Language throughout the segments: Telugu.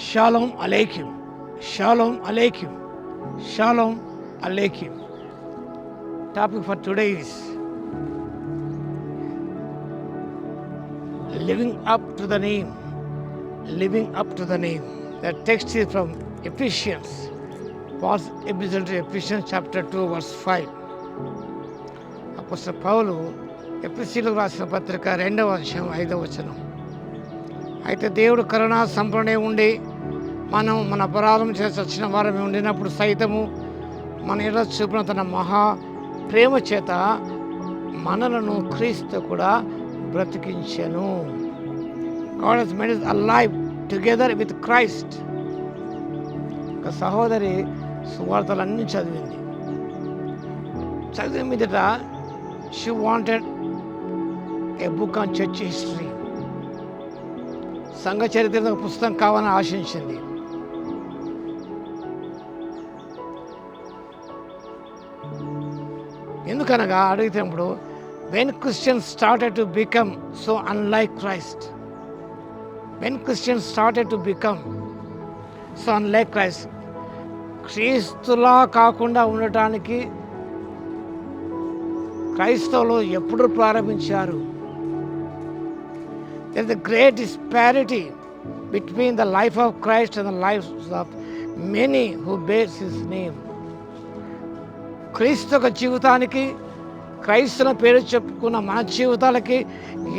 Shalom Aleichem. Shalom Aleichem. Shalom Aleichem. Topic for today is living up to the name. Living up to the name. The text is from Ephesians. Paul's epistle to Ephesians chapter 2 verse 5. అపోస్తలుడు పౌలు ఎఫెసీయులకు రాసిన పత్రిక 2వ అధ్యాయం 5వ వచనం. అయితే దేవుడు కరుణా సంపన్నుడై ఉండి మనం మన అపరాధం చేసి వచ్చిన వారమే ఉండినప్పుడు సైతము మన ఎడల చూపిన తన మహా ప్రేమ చేత మనలను క్రీస్తు కూడా బ్రతికించెను. God has made us alive together with Christ. ఒక సహోదరి సువార్తలన్నీ చదివింది. చదివిన మీదట she wanted a book on church history. సంఘ చరిత్ర పుస్తకం కావాలని ఆశించింది. ఎందుకనగా అడిగినప్పుడు when Christians started to become so unlike Christ, when Christians started to become so unlike Christ, క్రీస్తులా కాకుండా ఉండటానికి క్రైస్తవులు ఎప్పుడు ప్రారంభించారు? There is a great disparity between the life of Christ and the lives of many who bear his name. క్రీస్తు యొక్క జీవితానికి క్రైస్తవుల పేరు చెప్పుకున్న మన జీవితాలకి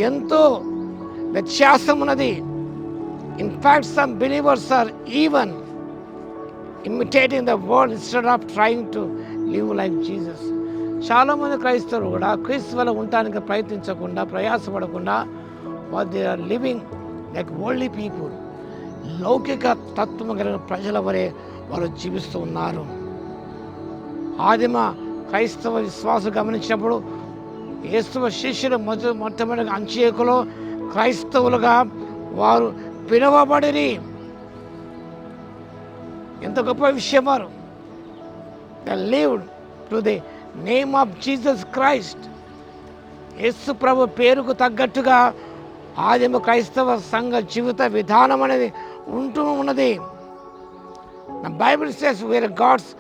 ఎంతో వ్యత్యాసం ఉన్నది. In fact, some believers are even imitating the world instead of trying to live like Jesus. చాలామంది క్రైస్తవులు కూడా క్రీస్తు వల్ల ఉండటానికి ప్రయత్నించకుండా ప్రయాసపడకుండా they are living like worldly people. లౌకిక తత్వం కలిగిన ప్రజల వలె వాళ్ళు జీవిస్తూ ఉన్నారు. ఆదిమ క్రైస్తవ విశ్వాసం గమనించినప్పుడు యేసు శిష్యులు మొట్టమొదటి అంత్యోకులో క్రైస్తవులుగా వారు పిలువబడిరి. ఎంత గొప్ప విషయం! వారు they lived to the name of Jesus Christ. యేసు ప్రభు పేరుకు తగ్గట్టుగా ఆదిమ క్రైస్తవ సంఘ జీవిత విధానం అనేది ఉంటూ ఉన్నది. Bible says where God's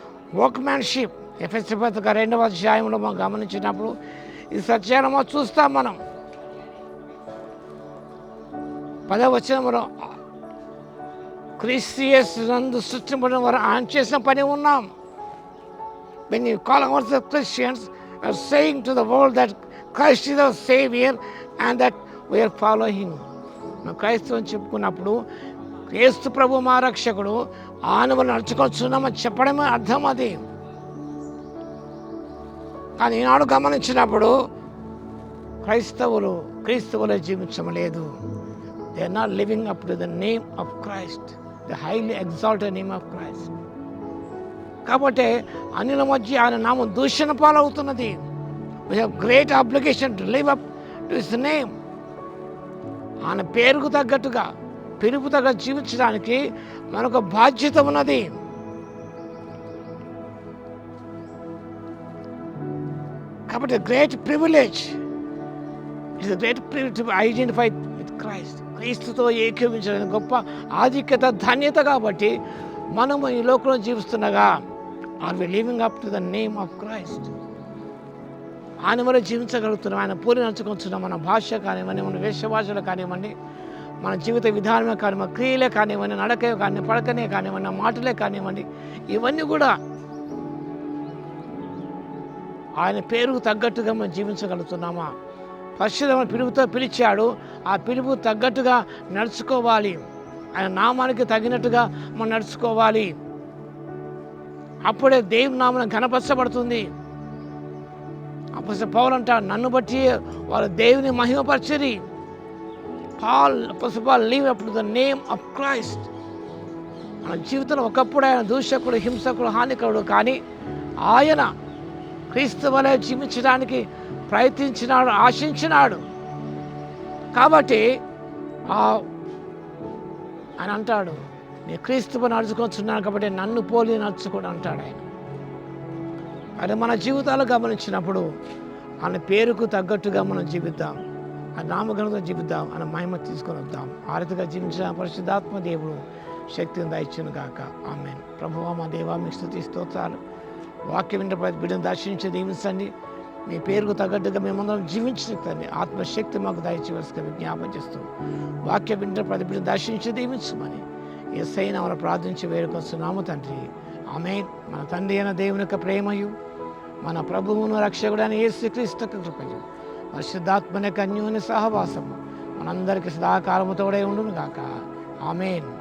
workmanship. ఎఫెసీయుల పత్రిక 2వ అధ్యాయంలో మనం గమనించినప్పుడు ఈ సత్యాన్ని చూస్తాం. మనం 10వ వచనంలో క్రీస్తు యేసు నందు సృష్టింపబడిన వారు ఆయన చేసిన పని ఉన్నాం. When you call ourselves Christians, we are saying to the world that Christ is our Savior and that we are following. మనం క్రైస్తవం చెప్పుకున్నప్పుడు యేసు ప్రభు మా రక్షకుడు, ఆయన వల్ల నడుచుకొచ్చున్నామని చెప్పడమే అర్థం అది. కానీ ఈనాడు గమనించినప్పుడు క్రైస్తవులు క్రీస్తువులే జీవించడం లేదు. They are not living up to the name of Christ, the highly exalted name of Christ. కాబట్టి అన్యుల మధ్య ఆయన నామం దూషణ పాలవుతున్నది. We have great obligation to live up to his name. ఆయన పేరుకు తగ్గట్టుగా పిలుపు తగ్గట్టు జీవించడానికి మనకు బాధ్యత ఉన్నది. కాబట్టి great privilege, it's great privilege to identify with Christ. క్రీస్తుతో ఏకీభవించడానికి గొప్ప ఆధిక్యత, ధన్యత. కాబట్టి మనము ఈ లోకంలో జీవిస్తుండగా are we living up to the name of Christ? ఆయన వల్ల జీవించగలుగుతున్నాం, ఆయన పూరి నడుచుకుంటున్నాం. మన భాష కానివ్వండి, మన వేషభాషలు కానివ్వండి, మన జీవిత విధానమే కానివ్వండి, క్రియలే కానివ్వండి, నడకే కానీ పడకనే కానివ్వండి, మాటలే కానివ్వండి, ఇవన్నీ కూడా ఆయన పేరుకు తగ్గట్టుగా మనం జీవించగలుగుతున్నామా? పరిశుద్ధమైన పిలుపుతో పిలిచాడు, ఆ పిలుపు తగ్గట్టుగా నడుచుకోవాలి. ఆయన నామానికి తగినట్టుగా మనం నడుచుకోవాలి. అప్పుడే దేవుని నామం ఘనపరచబడుతుంది. అపోస్తలుడు పౌలు అంటాడు, నన్ను బట్టి వారు దేవుని మహిమపరచరి. Paul live up to the name of Christ. మన జీవితంలో ఒకప్పుడు ఆయన దూషకుడు, హింసకుడు, హానికరుడు. కానీ ఆయన క్రీస్తు వలె జీవించడానికి ప్రయత్నించినాడు, ఆశించినాడు. కాబట్టి ఆయన అంటాడు, నేను క్రీస్తువు నడుచుకొచ్చున్నాను కాబట్టి నన్ను పోలి నడుచుకోడు అంటాడు ఆయన. అది మన జీవితాలు గమనించినప్పుడు ఆయన పేరుకు తగ్గట్టుగా మనం జీవిద్దాం, ఆ నామఘనంతో జీవిద్దాం, ఆయన మహిమ తీసుకొని వద్దాం. ఆ రీతిగా జీవించిన పరిశుద్ధాత్మ దేవుడు శక్తిని దయచును గాక. ఆమేన్. ప్రభువా మా దేవా మీకు స్తుతి స్తోత్రాలు. వాక్యం వింటే ప్రతి బిడ్డను దర్శించి దీవించండి. మీ పేరుకు తగ్గట్టుగా మేమందరం జీవించండి. ఆత్మశక్తి మాకు దయచేవలసిగా విజ్ఞాపన చేస్తూ వాక్యం వింటే ప్రతి బిడ్డను దర్శించి దీవించమని యేసయ్య నామమున ప్రార్థించి వేడుకొస్తున్నాము తండ్రి. ఆమేన్. మన తండ్రి అయిన దేవుని యొక్క ప్రేమయు, మన ప్రభువును రక్షకుడైన యేసుక్రీస్తు యొక్క కృపయు, పరిశుద్ధాత్మ యొక్క అన్యోన్య సహవాసము మనందరికీ సదాకాలము తోడై ఉండును గాక. ఆమేన్.